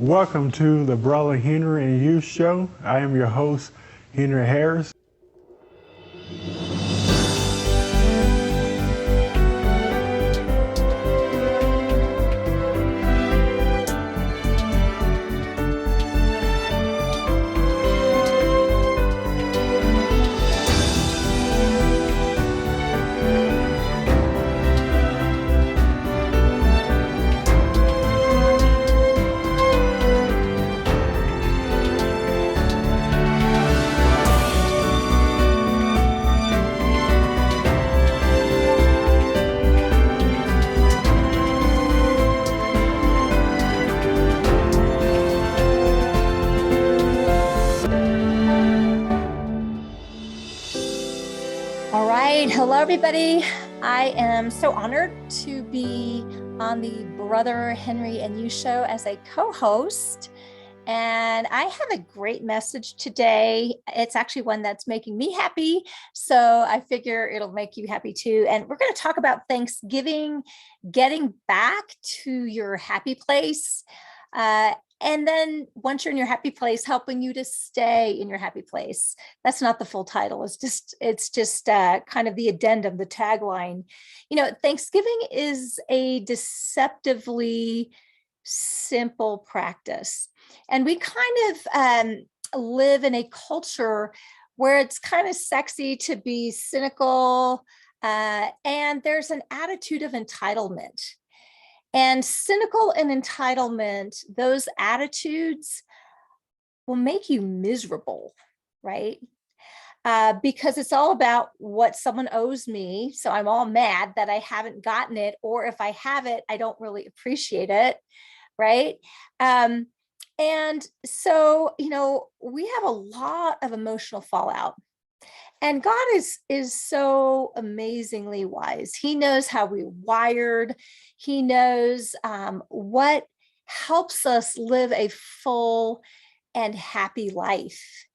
Welcome to the Brother Henry and You Show. I am your host, Henry Harris. Hello, everybody. I am so honored to be on the Brother Henry and You Show as a co-host. And I have a great message today. It's actually one that's making me happy. So I figure it'll make you happy too. And we're going to talk about Thanksgiving, getting back to your happy place. And then once you're in your happy place, helping you to stay in your happy place. That's not the full title. It's just kind of the addendum, the tagline. You know, Thanksgiving is a deceptively simple practice. And we kind of live in a culture where it's kind of sexy to be cynical. And there's an attitude of entitlement. And cynical and entitlement, those attitudes will make you miserable, right? Because it's all about what someone owes me. So I'm all mad that I haven't gotten it, or if I have it, I don't really appreciate it, right? And so, you know, we have a lot of emotional fallout. And God is so amazingly wise. He knows how we're wired. He knows what helps us live a full and happy life.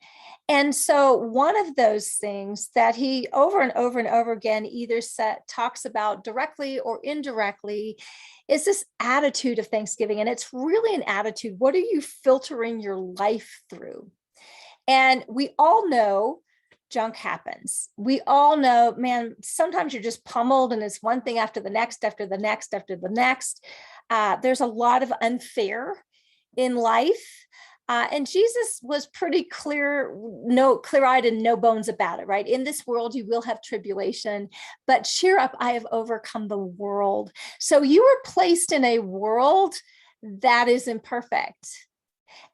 And so one of those things that he over and over and over again either talks about directly or indirectly is this attitude of Thanksgiving. And it's really an attitude. What are you filtering your life through? And we all know junk happens. We all know, man, sometimes you're just pummeled and it's one thing after the next, after the next, after the next. There's a lot of unfair in life. And Jesus was pretty clear-eyed and no bones about it, right? In this world, you will have tribulation, but cheer up, I have overcome the world. So you were placed in a world that is imperfect.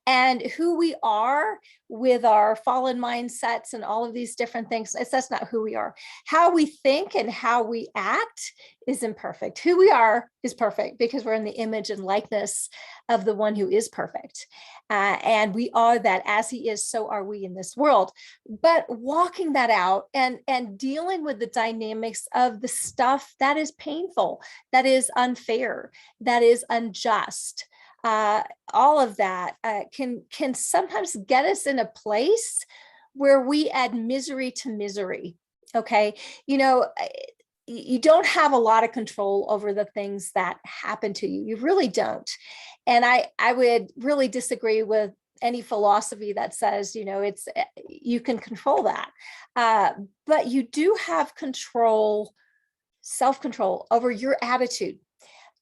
And who we are with our fallen mindsets and all of these different things, that's not who we are. How we think and how we act is imperfect. Who we are is perfect because we're in the image and likeness of the one who is perfect. And we are that as he is, so are we in this world. But walking that out and dealing with the dynamics of the stuff that is painful, that is unfair, that is unjust, all of that can sometimes get us in a place where we add misery to misery. Okay. You know, you don't have a lot of control over the things that happen to you. You really don't. And I would really disagree with any philosophy that says, you know, you can control that. But you do have control, self-control over your attitude.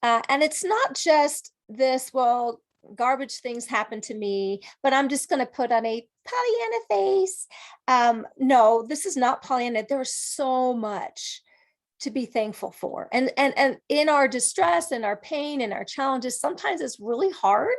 And it's not just this, well, garbage things happen to me, but I'm just going to put on a Pollyanna face. No, this is not Pollyanna. There's so much to be thankful for. And in our distress and our pain and our challenges, sometimes it's really hard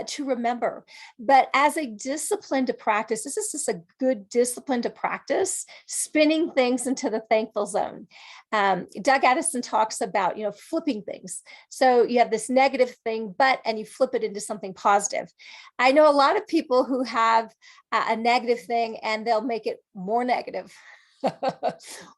to remember. But as a discipline to practice, this is just a good discipline to practice, spinning things into the thankful zone. Doug Addison talks about, you know, flipping things. So you have this negative thing, and you flip it into something positive. I know a lot of people who have a negative thing and they'll make it more negative.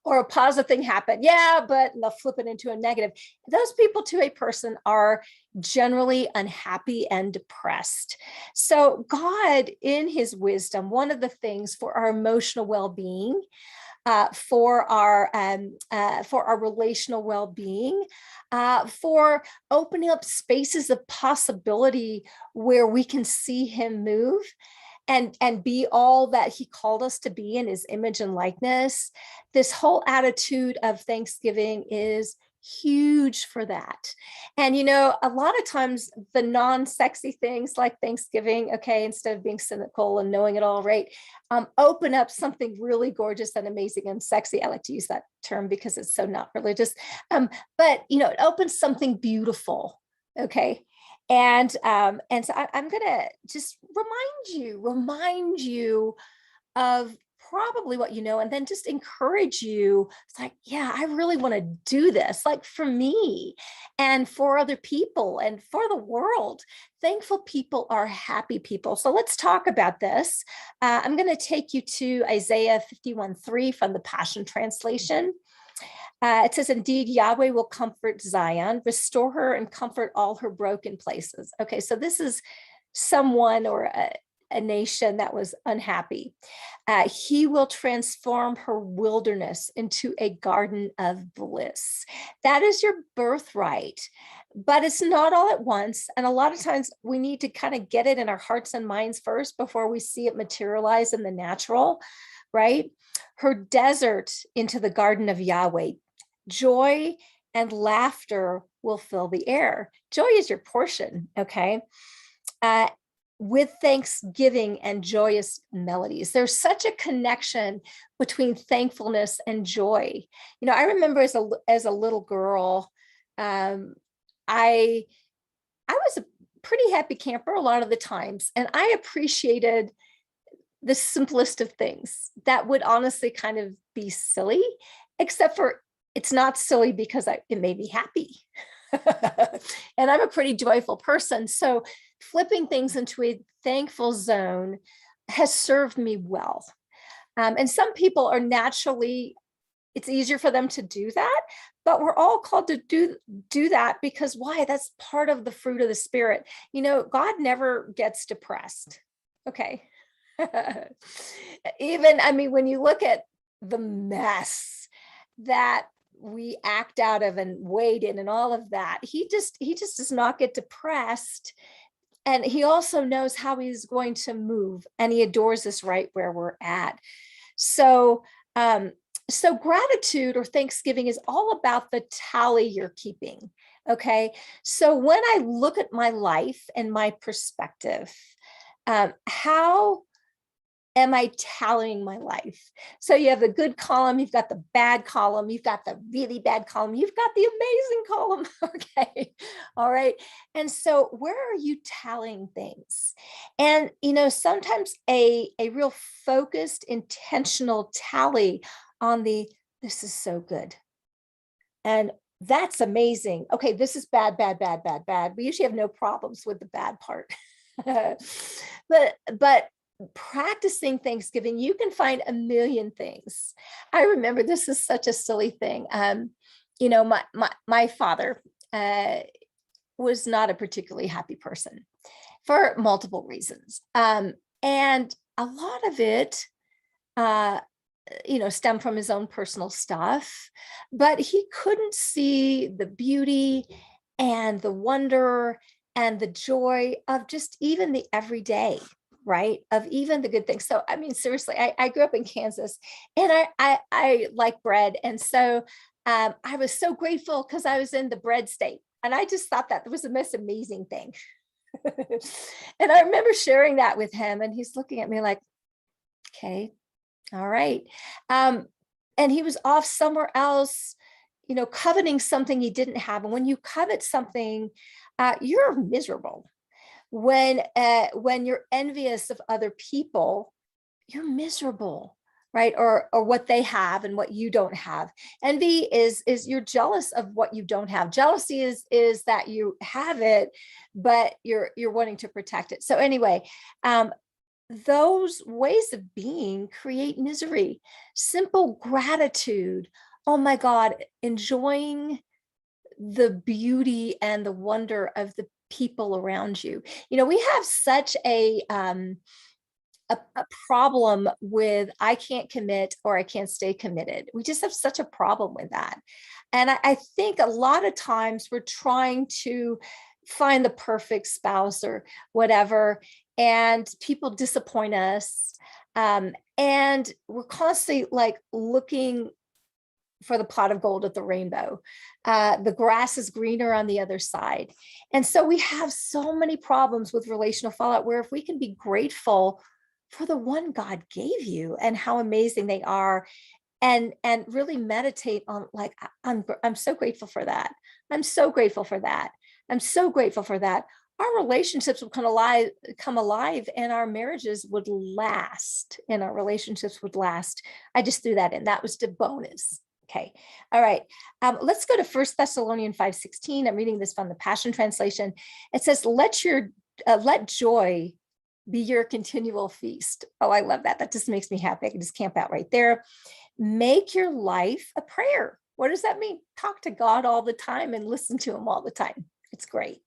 Or a positive thing happen. Yeah, but they'll flip it into a negative. Those people to a person are generally unhappy and depressed. So God, in his wisdom, one of the things for our emotional well-being for our relational well-being, for opening up spaces of possibility where we can see him move and be all that he called us to be in his image and likeness. This whole attitude of Thanksgiving is huge for that. And, a lot of times the non-sexy things like Thanksgiving, okay, instead of being cynical and knowing it all, right, open up something really gorgeous and amazing and sexy. I like to use that term because it's so not religious. But, it opens something beautiful, okay? And so I'm gonna just remind you of probably what you know, and then just encourage you. It's like, yeah, I really want to do this, like for me and for other people and for the world. Thankful people are happy people. So let's talk about this. I'm going to take you to Isaiah 51:3 from the Passion Translation. It says, indeed, Yahweh will comfort Zion, restore her and comfort all her broken places. Okay, so this is someone or a nation that was unhappy. He will transform her wilderness into a garden of bliss. That is your birthright, but it's not all at once. And a lot of times we need to kind of get it in our hearts and minds first before we see it materialize in the natural, right? Her desert into the garden of Yahweh. Joy and laughter will fill the air. Joy is your portion, okay? With thanksgiving and joyous melodies. There's such a connection between thankfulness and joy. I remember as a little girl, I was a pretty happy camper a lot of the times, and I appreciated the simplest of things that would honestly kind of be silly, except for it's not silly because it made me happy. And I'm a pretty joyful person. So flipping things into a thankful zone has served me well. And some people are naturally, it's easier for them to do that, but we're all called to do that because why? That's part of the fruit of the Spirit. God never gets depressed. Okay. When you look at the mess that we act out of and wade in and all of that, he just does not get depressed. And he also knows how he's going to move, and he adores us right where we're at. So gratitude or Thanksgiving is all about the tally you're keeping. Okay. So when I look at my life and my perspective, how am I tallying my life? So you have the good column, you've got the bad column, you've got the really bad column, you've got the amazing column. Okay. All right. And so where are you tallying things? And, sometimes a real focused, intentional tally on this is so good. And that's amazing. Okay. This is bad, bad, bad, bad, bad. We usually have no problems with the bad part. but practicing Thanksgiving, you can find a million things. I remember, this is such a silly thing. My father was not a particularly happy person for multiple reasons. And a lot of it, stemmed from his own personal stuff, but he couldn't see the beauty and the wonder and the joy of just even the everyday, right? Of even the good things. So, seriously, I grew up in Kansas, and I like bread. And so I was so grateful because I was in the bread state. And I just thought that was the most amazing thing. And I remember sharing that with him, and he's looking at me like, okay, all right. And he was off somewhere else, coveting something he didn't have. And when you covet something, you're miserable. When you're envious of other people, you're miserable, right? Or what they have and what you don't have. Envy is you're jealous of what you don't have. Jealousy is that you have it, but you're wanting to protect it. So anyway, those ways of being create misery. Simple gratitude. Oh my God, enjoying the beauty and the wonder of the people around you. We have such a a problem with I can't commit or I can't stay committed. We just have such a problem with that. And I think a lot of times we're trying to find the perfect spouse or whatever, and people disappoint us. And we're constantly like looking for the pot of gold at the rainbow. The grass is greener on the other side. And so we have so many problems with relational fallout, where if we can be grateful for the one God gave you and how amazing they are, and really meditate on like, I'm so grateful for that. I'm so grateful for that. I'm so grateful for that. Our relationships would come alive, and our marriages would last, and our relationships would last. I just threw that in. That was the bonus. Okay. All right. Let's go to 1 Thessalonians 5:16. I'm reading this from the Passion Translation. It says, let joy be your continual feast. Oh, I love that. That just makes me happy. I can just camp out right there. Make your life a prayer. What does that mean? Talk to God all the time and listen to him all the time. It's great.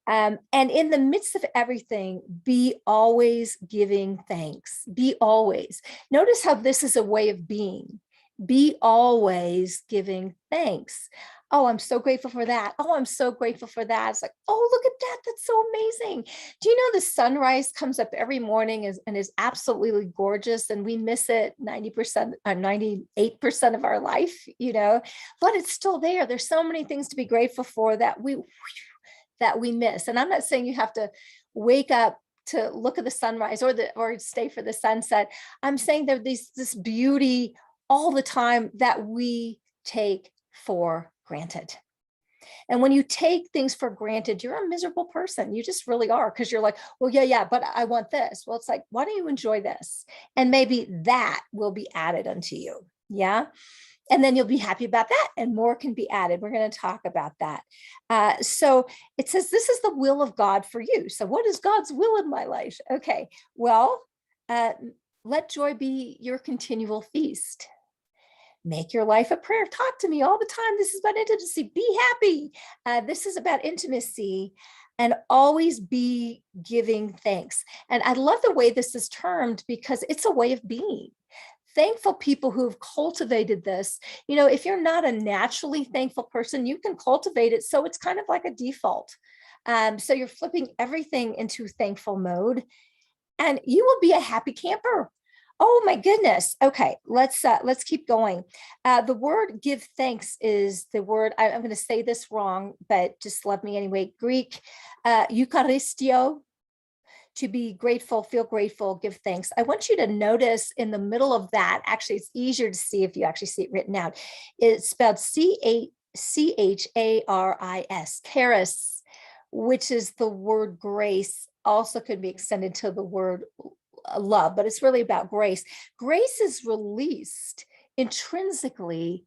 And in the midst of everything, be always giving thanks. Be always. Notice how this is a way of being. Be always giving thanks. Oh, I'm so grateful for that. Oh, I'm so grateful for that. It's like, oh, look at that. That's so amazing. Do you know the sunrise comes up every morning and is absolutely gorgeous, and we miss it 90% or 98% of our life, but it's still there. There's so many things to be grateful for that we miss. And I'm not saying you have to wake up to look at the sunrise or stay for the sunset. I'm saying there's this beauty all the time that we take for granted. And when you take things for granted, you're a miserable person. You just really are, because you're like, well, yeah, but I want this. Well, it's like, why don't you enjoy this? And maybe that will be added unto you. Yeah. And then you'll be happy about that, and more can be added. We're going to talk about that. So it says, this is the will of God for you. So what is God's will in my life? Okay, well, let joy be your continual feast. Make your life a prayer. Talk to me all the time. This is about intimacy. Be happy. This is about intimacy, and always be giving thanks. And I love the way this is termed, because it's a way of being. Thankful people who have cultivated this, if you're not a naturally thankful person, you can cultivate it. So it's kind of like a default. So you're flipping everything into thankful mode, and you will be a happy camper. Oh my goodness. Okay, let's keep going. The word give thanks is the word, I'm going to say this wrong, but just love me anyway. Greek, eucharistio, to be grateful, feel grateful, give thanks. I want you to notice in the middle of that, actually, it's easier to see if you actually see it written out. It's spelled charis, charis, which is the word grace. Also could be extended to the word love, but it's really about grace. Grace is released intrinsically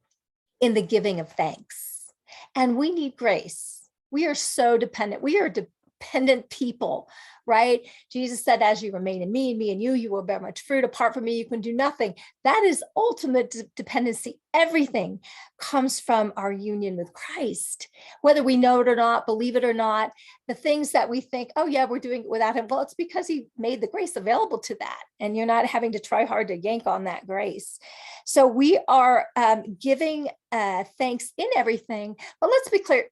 in the giving of thanks. And we need grace. We are so dependent. We are dependent people, right? Jesus said, as you remain in me and me in you, you will bear much fruit. Apart from me, you can do nothing. That is ultimate dependency. Everything comes from our union with Christ, whether we know it or not, believe it or not. The things that we think, oh yeah, we're doing it without him. Well, it's because he made the grace available to that, and you're not having to try hard to yank on that grace. So we are giving thanks in everything. But let's be clear,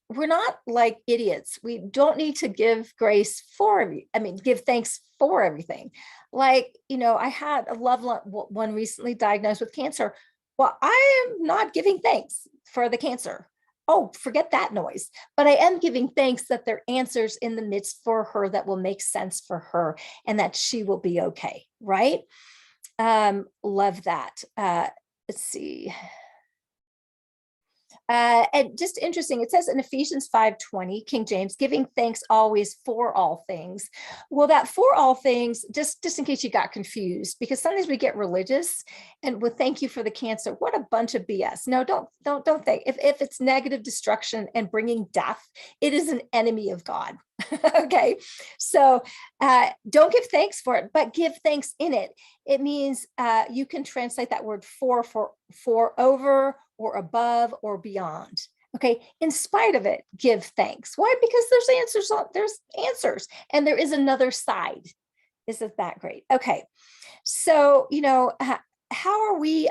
we're not like idiots. We don't need to give give thanks for everything. Like, I had a loved one recently diagnosed with cancer. Well, I am not giving thanks for the cancer. Oh, forget that noise. But I am giving thanks that there are answers in the midst for her that will make sense for her, and that she will be okay. Right? Love that. Let's see. And just interesting, it says in Ephesians 5:20, King James, giving thanks always for all things. Well, that for all things, just in case you got confused, because sometimes we get religious and we'll thank you for the cancer. What a bunch of BS. No, don't think. If it's negative destruction and bringing death, it is an enemy of God. Okay, so don't give thanks for it, but give thanks in it. It means you can translate that word for over or above or beyond. Okay, in spite of it, give thanks. Why? Because there's answers, and there is another side. Isn't that great? Okay. So, how are we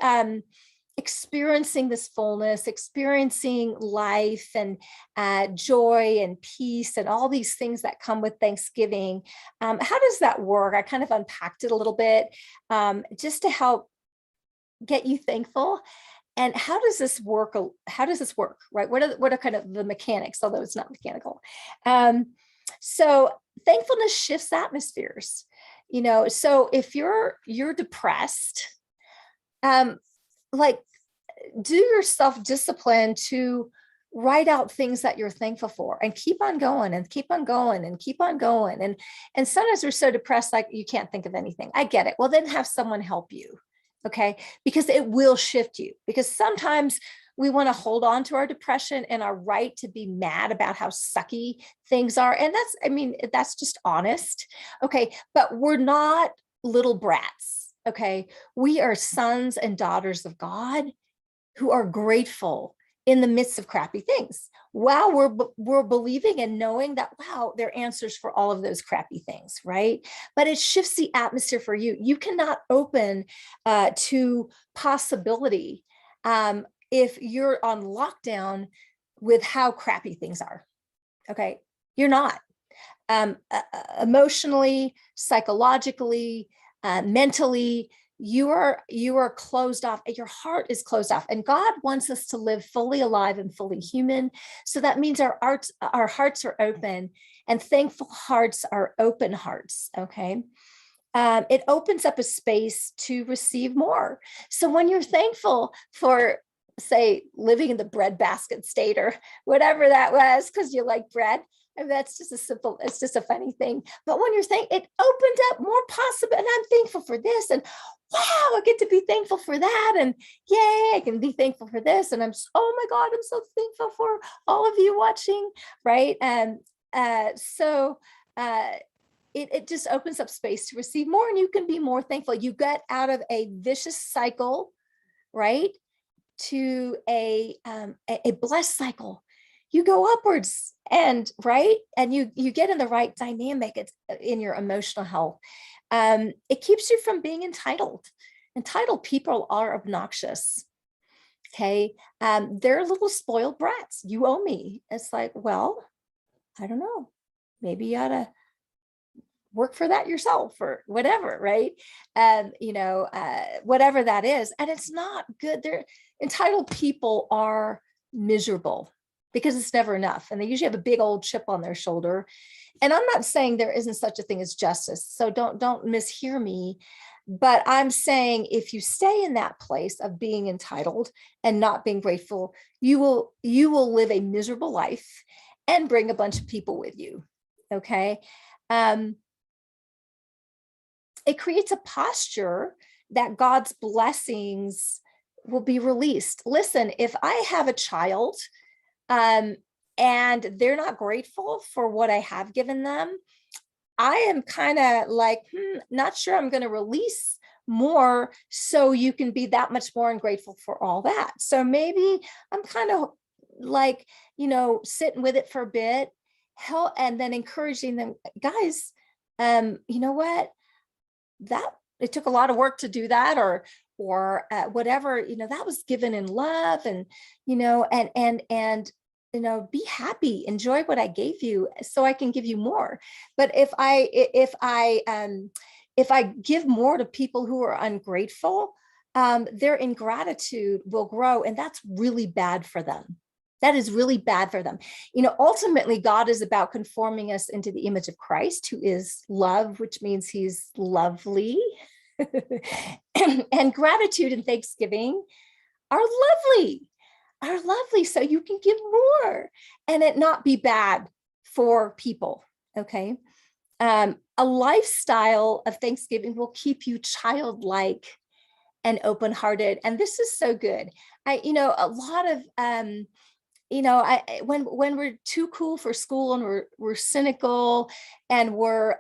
experiencing this fullness, experiencing life and joy and peace and all these things that come with Thanksgiving? How does that work? I kind of unpacked it a little bit just to help get you thankful. And how does this work? How does this work, right? What are kind of the mechanics, although it's not mechanical? So thankfulness shifts atmospheres. So if you're depressed, like do your self-discipline to write out things that you're thankful for and keep on going and keep on going and keep on going. And sometimes we're so depressed, like you can't think of anything. I get it. Well, then have someone help you. Okay. Because it will shift you, because sometimes we want to hold on to our depression and our right to be mad about how sucky things are. And that's just honest. Okay. But we're not little brats. Okay. We are sons and daughters of God who are grateful in the midst of crappy things. Wow, we're believing and knowing that, wow, there are answers for all of those crappy things, right? But it shifts the atmosphere for you. You cannot open to possibility if you're on lockdown with how crappy things are. Okay, you're not. Emotionally, psychologically, mentally, you are closed off. Your heart is closed off, and God wants us to live fully alive and fully human. So that means our hearts are open, and thankful hearts are open hearts. Okay. It opens up a space to receive more. So when you're thankful for, say, living in the breadbasket state or whatever that was, because you like bread, and that's just it's just a funny thing. But when you're saying it opened up more possible, and I'm thankful for this, and wow, I get to be thankful for that, and yay, I can be thankful for this, and oh my God, I'm so thankful for all of you watching, right? And it just opens up space to receive more, and you can be more thankful. You get out of a vicious cycle, right, to a blessed cycle. You go upwards, and right, and you get in the right dynamic. It's in your emotional health. It keeps you from being entitled. Entitled people are obnoxious. Okay, they're little spoiled brats. You owe me. It's like, well, I don't know. Maybe you ought to work for that yourself or whatever, right? Whatever that is. And it's not good. They're entitled people are miserable because it's never enough. And they usually have a big old chip on their shoulder. And I'm not saying there isn't such a thing as justice. So don't mishear me. But I'm saying if you stay in that place of being entitled and not being grateful, you will live a miserable life and bring a bunch of people with you. Okay. It creates a posture that God's blessings will be released. Listen, if I have a child and they're not grateful for what I have given them, I am kind of like, not sure I'm going to release more so you can be that much more ungrateful for all that. So maybe I'm kind of like, sitting with it for a bit, and then encouraging them, guys, you know what? That it took a lot of work to do that, or whatever, that was given in love, and be happy, enjoy what I gave you so I can give you more. But if I give more to people who are ungrateful, their ingratitude will grow, and that's really bad for them. That is really bad for them. Ultimately, God is about conforming us into the image of Christ, who is love, which means he's lovely. And gratitude and thanksgiving are lovely. So you can give more and it not be bad for people. Okay. A lifestyle of Thanksgiving will keep you childlike and open-hearted. And this is so good. A lot of, when we're too cool for school and we're cynical and we're,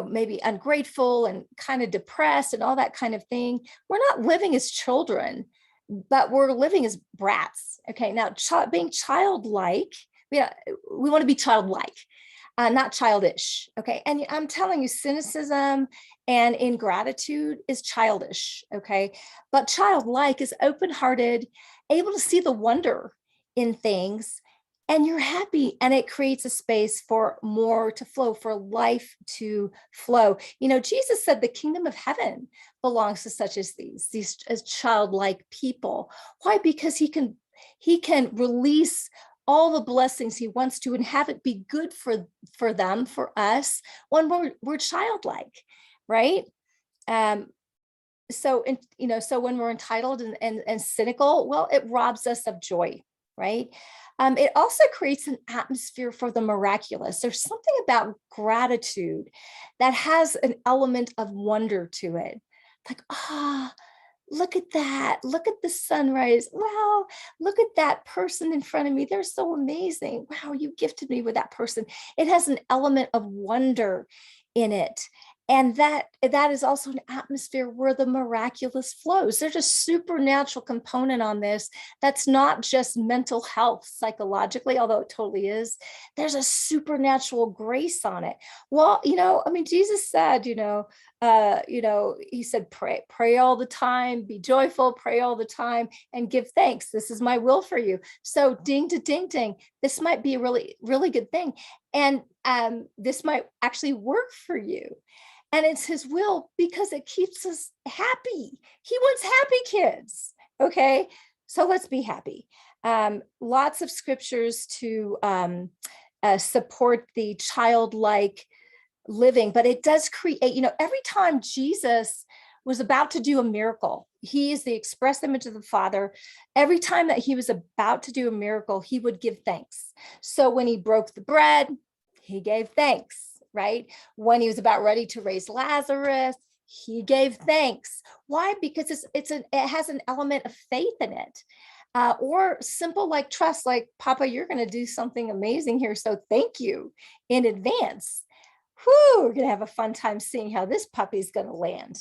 maybe ungrateful and kind of depressed and all that kind of thing, we're not living as children, but we're living as brats. Okay. Now being childlike, we want to be childlike. not childish. Okay. And I'm telling you, cynicism and ingratitude is childish. Okay. But childlike is open-hearted, able to see the wonder in things, and you're happy, and it creates a space for more to flow, for life to flow. Jesus said the kingdom of heaven belongs to such as these as childlike people. Why? Because he can release all the blessings he wants to and have it be good for them, for us, when we're childlike, right? So when we're entitled and cynical, well, it robs us of joy, right? It also creates an atmosphere for the miraculous. There's something about gratitude that has an element of wonder to it. Like, look at that. Look at the sunrise. Wow. Look at that person in front of me. They're so amazing. Wow, you gifted me with that person. It has an element of wonder in it. And that is also an atmosphere where the miraculous flows. There's a supernatural component on this that's not just mental health psychologically, although it totally is. There's a supernatural grace on it. Well, Jesus said, he said, pray all the time, be joyful, pray all the time, and give thanks. This is my will for you. So ding to ding ding. This might be a really, really good thing. And this might actually work for you. And it's his will because it keeps us happy. He wants happy kids. Okay. So let's be happy. Lots of scriptures to support the childlike living, but it does create, every time Jesus was about to do a miracle, he is the express image of the Father. Every time that he was about to do a miracle, he would give thanks. So when he broke the bread, he gave thanks. Right? When he was about ready to raise Lazarus, he gave thanks. Why? Because it has an element of faith in it, or simple like trust, like, Papa, you're going to do something amazing here, so thank you in advance. Whew, we're going to have a fun time seeing how this puppy's going to land.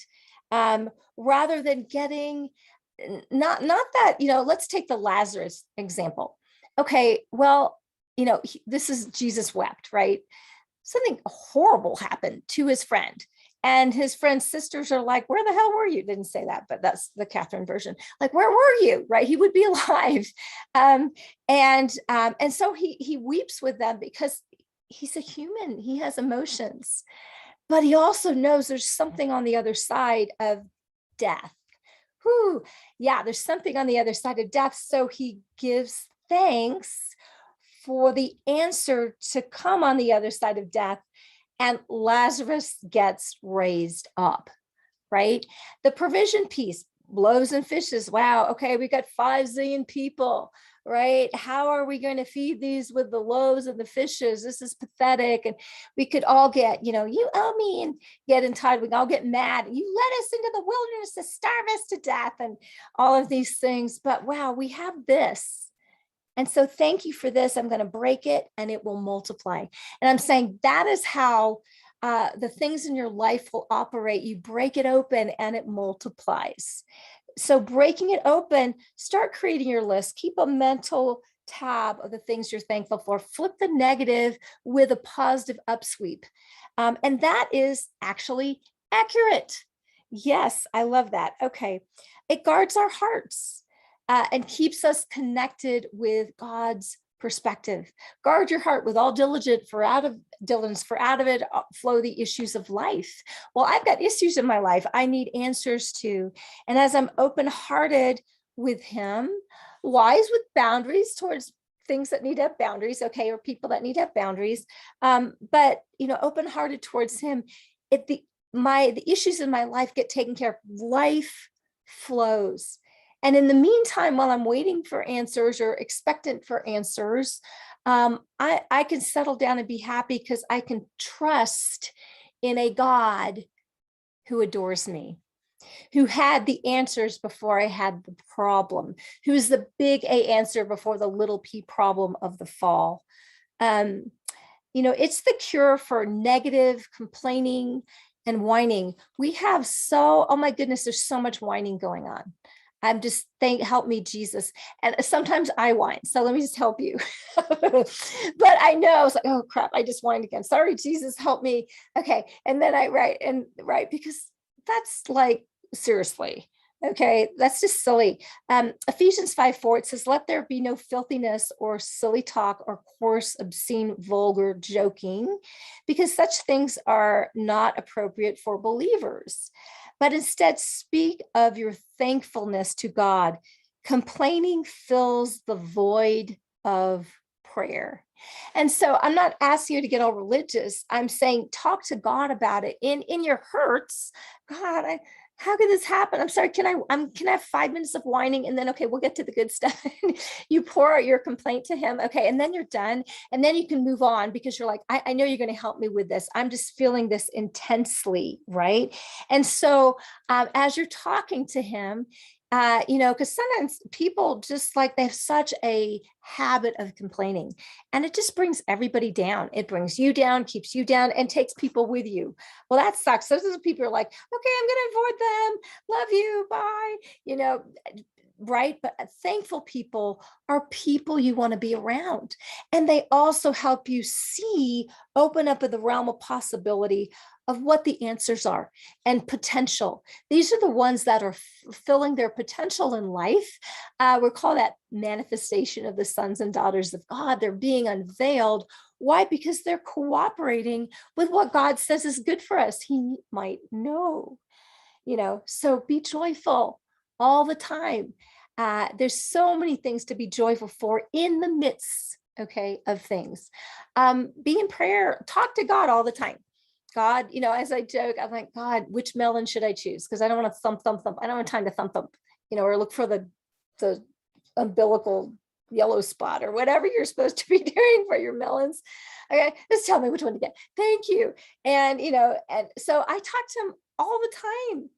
Rather than getting, not that, let's take the Lazarus example. Okay, well, this is Jesus wept, right? Something horrible happened to his friend. And his friend's sisters are like, where the hell were you? Didn't say that, but that's the Catherine version. Like, where were you? Right? He would be alive. And so he weeps with them because he's a human. He has emotions, but he also knows there's something on the other side of death. Whew. Yeah, there's something on the other side of death. So he gives thanks for the answer to come on the other side of death, and Lazarus gets raised up, right? The provision piece, loaves and fishes. Wow, okay, we got 5 zillion people, right? How are we going to feed these with the loaves and the fishes? This is pathetic. And we could all get, you owe me, and get entitled. We can all get mad. You led us into the wilderness to starve us to death and all of these things. But wow, we have this. And so thank you for this. I'm going to break it and it will multiply. And I'm saying that is how the things in your life will operate. You break it open and it multiplies. So breaking it open, start creating your list. Keep a mental tab of the things you're thankful for. Flip the negative with a positive upsweep. And that is actually accurate. Yes, I love that. Okay. It guards our hearts. And keeps us connected with God's perspective. Guard your heart with all diligence, for out of it flow the issues of life. Well, I've got issues in my life I need answers to. And as I'm open-hearted with him, wise with boundaries towards things that need to have boundaries, okay, or people that need to have boundaries, but open-hearted towards him, the issues in my life get taken care of. Life flows. And in the meantime, while I'm waiting for answers or expectant for answers, I can settle down and be happy because I can trust in a God who adores me, who had the answers before I had the problem, who's the big A answer before the little p problem of the fall. It's the cure for negative complaining and whining. We have oh my goodness, there's so much whining going on. I'm just help me, Jesus. And sometimes I whine. So let me just help you. But I know it's like, oh crap, I just whined again. Sorry, Jesus, help me. Okay. And then I write because that's like, seriously. Okay, that's just silly. Ephesians 5:4, it says, let there be no filthiness or silly talk or coarse, obscene, vulgar joking, because such things are not appropriate for believers. But instead, speak of your thankfulness to God. Complaining fills the void of prayer. And so I'm not asking you to get all religious. I'm saying talk to God about it in your hurts. God, how could this happen? I'm sorry. Can I have 5 minutes of whining and then, okay, we'll get to the good stuff. You pour out your complaint to him. Okay. And then you're done. And then you can move on because you're like, I know you're going to help me with this. I'm just feeling this intensely. Right. And so as you're talking to him, because sometimes people just like they have such a habit of complaining and it just brings everybody down. It brings you down, keeps you down, and takes people with you. Well, that sucks. Those are the people who are like, okay, I'm going to avoid them. Love you. Bye. Right. But thankful people are people you want to be around. And they also help you open up in the realm of possibility of what the answers are and potential. These are the ones that are fulfilling their potential in life. We call that manifestation of the sons and daughters of God. They're being unveiled. Why? Because they're cooperating with what God says is good for us. He might know, so be joyful all the time. There's so many things to be joyful for in the midst, of things. Be in prayer, talk to God all the time. God, as I joke, I'm like, God, which melon should I choose? Because I don't want to thump. I don't have time to thump, or look for the umbilical yellow spot or whatever you're supposed to be doing for your melons. Okay, just tell me which one to get. Thank you. And, and so I talk to him all the time.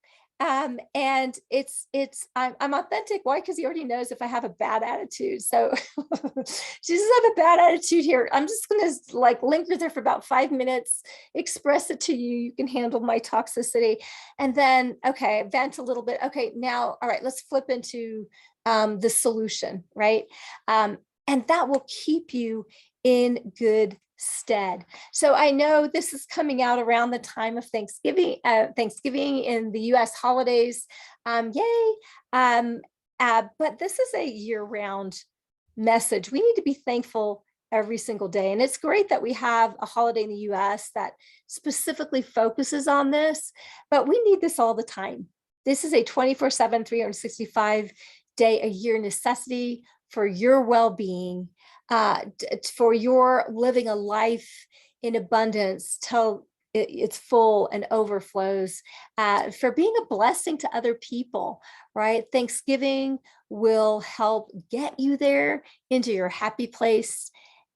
And I'm authentic. Why? Because he already knows if I have a bad attitude. So Jesus, have a bad attitude here. I'm just going to linger there for about 5 minutes, express it to you. You can handle my toxicity. And then, okay, vent a little bit. Okay, now, all right, let's flip into the solution, right? And that will keep you in good stead. So I know this is coming out around the time of Thanksgiving in the US holidays. Yay. But this is a year-round message. We need to be thankful every single day. And it's great that we have a holiday in the US that specifically focuses on this, but we need this all the time. This is a 24/7, 365-day a year necessity for your well-being, for your living a life in abundance till it's full and overflows, for being a blessing to other people, right? Thanksgiving will help get you there into your happy place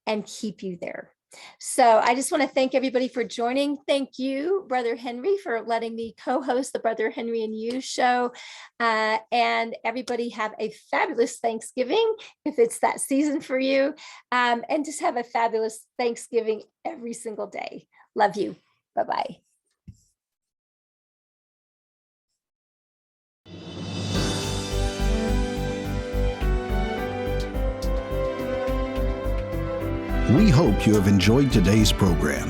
and keep you there. So I just want to thank everybody for joining. Thank you, Brother Henry, for letting me co-host the Brother Henry and You show. And everybody have a fabulous Thanksgiving if it's that season for you. And just have a fabulous Thanksgiving every single day. Love you. Bye-bye. We hope you have enjoyed today's program.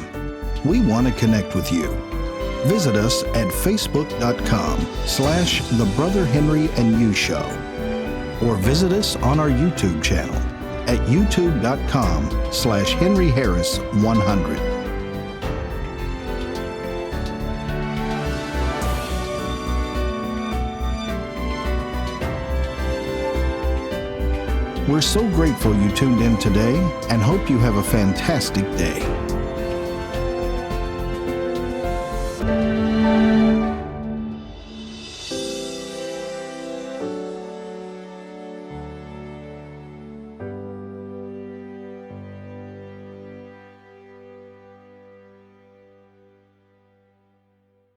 We want to connect with you. Visit us at facebook.com/The Brother Henry and You Show, or visit us on our YouTube channel at youtube.com/Henry Harris 100. We're so grateful you tuned in today and hope you have a fantastic day.